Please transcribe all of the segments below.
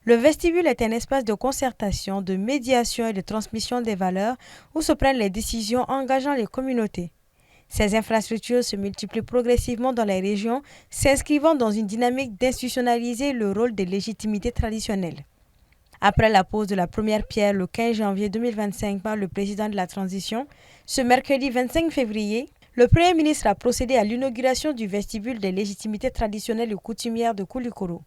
Le vestibule est un espace de concertation, de médiation et de transmission des valeurs où se prennent les décisions engageant les communautés. Ces infrastructures se multiplient progressivement dans les régions, s'inscrivant dans une dynamique d'institutionnaliser le rôle des légitimités traditionnelles. Après la pose de la première pierre le 15 janvier 2025 par le président de la transition, ce mercredi 25 février, le Premier ministre a procédé à l'inauguration du vestibule des légitimités traditionnelles et coutumières de Koulikoro.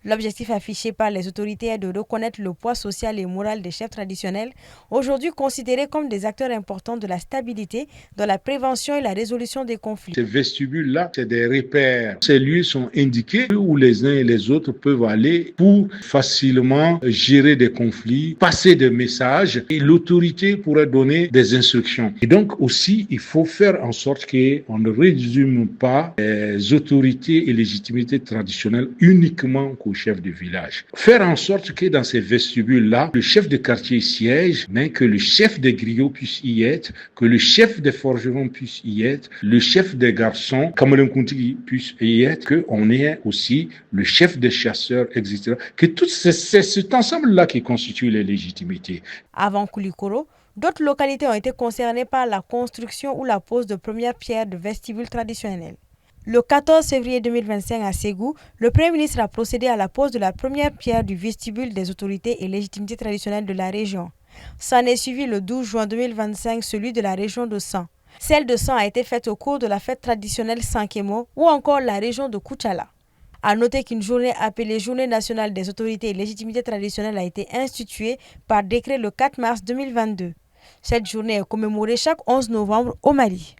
L'objectif affiché par les autorités est de reconnaître le poids social et moral des chefs traditionnels, aujourd'hui considérés comme des acteurs importants de la stabilité, dans la prévention et la résolution des conflits. Ces vestibules-là, c'est des repères. Ces lieux sont indiqués où les uns et les autres peuvent aller pour facilement gérer des conflits, passer des messages et l'autorité pourrait donner des instructions. Et donc aussi, il faut faire en sorte qu'on ne résume pas les autorités et légitimités traditionnelles uniquement qu'aux chefs de village. Faire en sorte que dans ces vestibules-là, le chef de quartier siège, mais que le chef des griots puisse y être, que le chef des forgerons puisse y être, le chef des garçons, Kamalen Kunti puisse y être, qu'on ait aussi le chef des chasseurs, etc. Que tout c'est cet ensemble-là qui constitue les légitimités. Avant Koulikoro, d'autres localités ont été concernées par la construction ou la pose de premières pierres de vestibules traditionnels. Le 14 février 2025 à Ségou, le Premier ministre a procédé à la pose de la première pierre du vestibule des autorités et légitimités traditionnelles de la région. S'en est suivi le 12 juin 2025 celui de la région de San. Celle de San a été faite au cours de la fête traditionnelle Sankemo ou encore la région de Koutchala. A noter qu'une journée appelée Journée nationale des autorités et légitimités traditionnelles a été instituée par décret le 4 mars 2022. Cette journée est commémorée chaque 11 novembre au Mali.